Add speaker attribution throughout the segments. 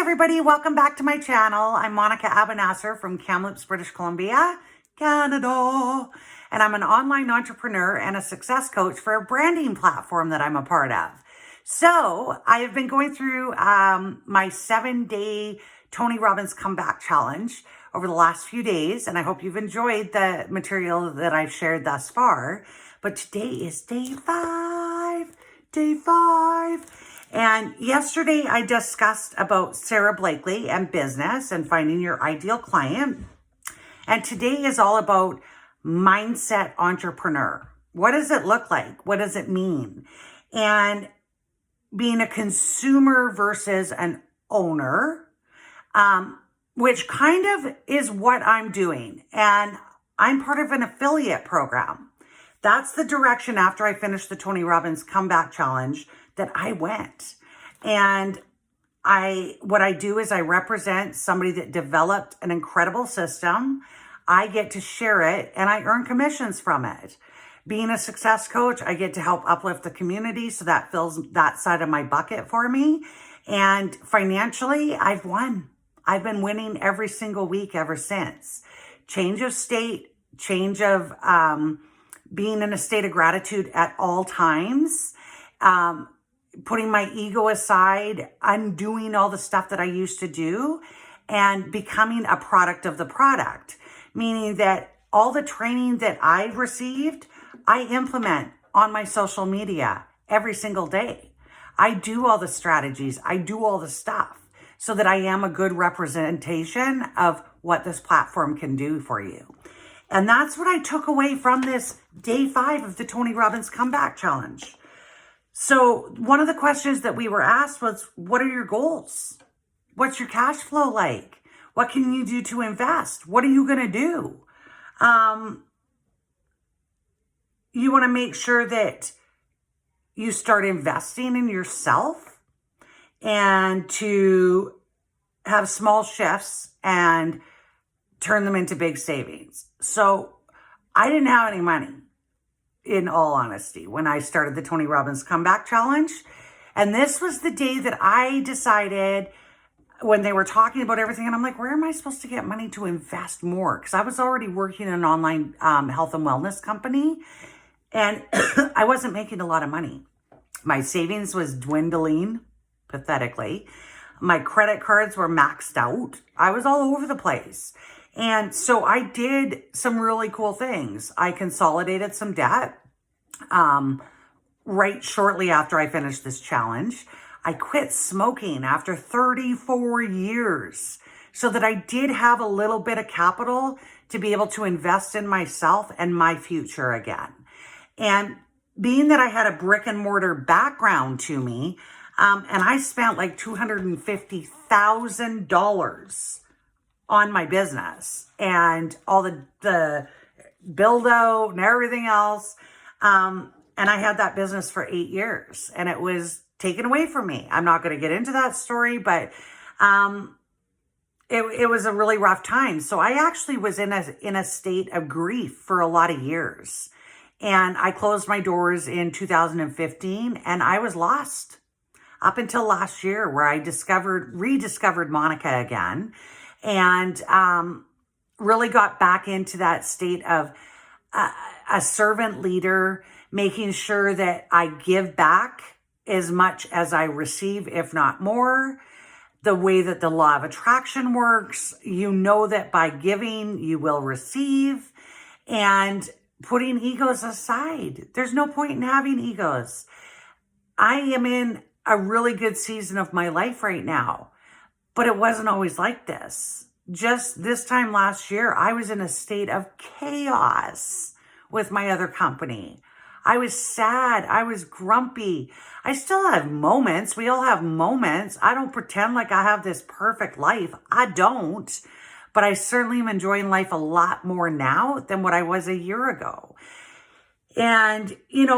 Speaker 1: everybody, welcome back to my channel. I'm Monica Abanasser from Kamloops, British Columbia, Canada, and I'm an online entrepreneur and a success coach for a branding platform that I'm a part of. So I have been going through my 7-day Tony Robbins comeback challenge over the last few days, and I hope you've enjoyed the material that I've shared thus far. But today is day five. And yesterday I discussed about Sarah Blakely and business and finding your ideal client. And today is all about mindset entrepreneur. What does it look like? What does it mean? And being a consumer versus an owner, which kind of is what I'm doing. And I'm part of an affiliate program. That's the direction after I finished the Tony Robbins comeback challenge that I went. And what I do is I represent somebody that developed an incredible system. I get to share it and I earn commissions from it. Being a success coach, I get to help uplift the community, so that fills that side of my bucket for me. And financially, I've won. I've been winning every single week ever since. Change of state, change of being in a state of gratitude at all times, putting my ego aside, undoing all the stuff that I used to do, and becoming a product of the product, meaning that all the training that I've received, I implement on my social media every single day. I do all the strategies, I do all the stuff so that I am a good representation of what this platform can do for you. And that's what I took away from this day 5 of the Tony Robbins comeback challenge. So one of the questions that we were asked was, what are your goals? What's your cash flow like? What can you do to invest? What are you going to do? You want to make sure that you start investing in yourself and to have small shifts and turn them into big savings. So I didn't have any money, in all honesty, when I started the Tony Robbins comeback challenge. And this was the day that I decided, when they were talking about everything, and I'm like, where am I supposed to get money to invest more? Because I was already working in an online health and wellness company, and I wasn't making a lot of money. My savings was dwindling pathetically. My credit cards were maxed out. I was all over the place. And so I did some really cool things. I consolidated some debt right shortly after I finished this challenge. I quit smoking after 34 years so that I did have a little bit of capital to be able to invest in myself and my future again. And being that I had a brick and mortar background to me, and I spent like $250,000 on my business and all the build out and everything else. And I had that business for 8 years and it was taken away from me. I'm not going to get into that story, but it was a really rough time. So I actually was in a state of grief for a lot of years. And I closed my doors in 2015 and I was lost up until last year, where I rediscovered Monica again, and really got back into that state of a servant leader, making sure that I give back as much as I receive, if not more. The way that the law of attraction works, you know that by giving, you will receive, and putting egos aside. There's no point in having egos. I am in a really good season of my life right now, but it wasn't always like this. Just this time last year, I was in a state of chaos with my other company. I was sad. I was grumpy. I still have moments. We all have moments. I don't pretend like I have this perfect life. I don't. But I certainly am enjoying life a lot more now than what I was a year ago. And,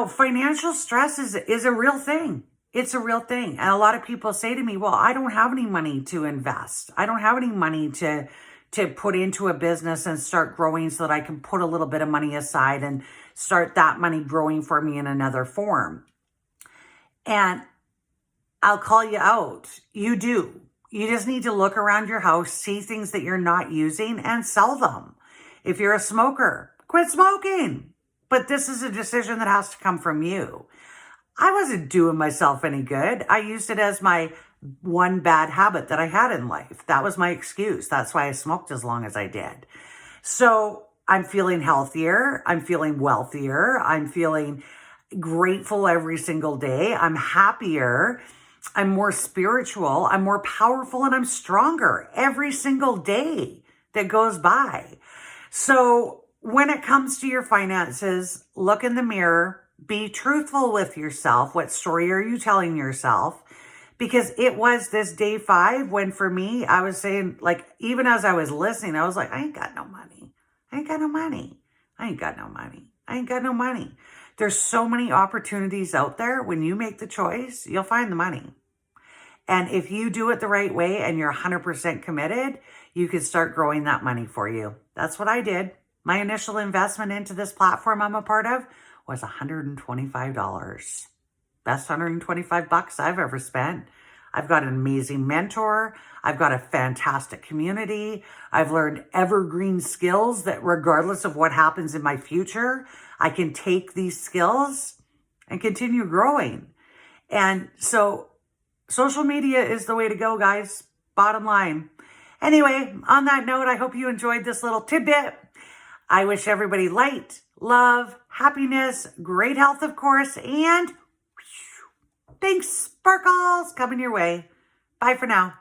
Speaker 1: financial stress is a real thing. It's a real thing. And a lot of people say to me, well, I don't have any money to invest. I don't have any money to put into a business and start growing so that I can put a little bit of money aside and start that money growing for me in another form. And I'll call you out. You do. You just need to look around your house, see things that you're not using, and sell them. If you're a smoker, quit smoking. But this is a decision that has to come from you. I wasn't doing myself any good. I used it as my one bad habit that I had in life. That was my excuse. That's why I smoked as long as I did. So I'm feeling healthier. I'm feeling wealthier. I'm feeling grateful every single day. I'm happier. I'm more spiritual. I'm more powerful, and I'm stronger every single day that goes by. So when it comes to your finances, look in the mirror, be truthful with yourself. What story are you telling yourself? Because it was this day 5 when for me, I was saying, like, even as I was listening, I was like, I ain't got no money. I ain't got no money. I ain't got no money. I ain't got no money. There's so many opportunities out there. When you make the choice, you'll find the money. And if you do it the right way and you're 100% committed, you can start growing that money for you. That's what I did. My initial investment into this platform I'm a part of was $125. Best $125 I've ever spent. I've got an amazing mentor. I've got a fantastic community. I've learned evergreen skills that regardless of what happens in my future, I can take these skills and continue growing. And so social media is the way to go, guys. Bottom line. Anyway, on that note, I hope you enjoyed this little tidbit. I wish everybody light, love, happiness, great health, of course, and thanks, sparkles coming your way. Bye for now.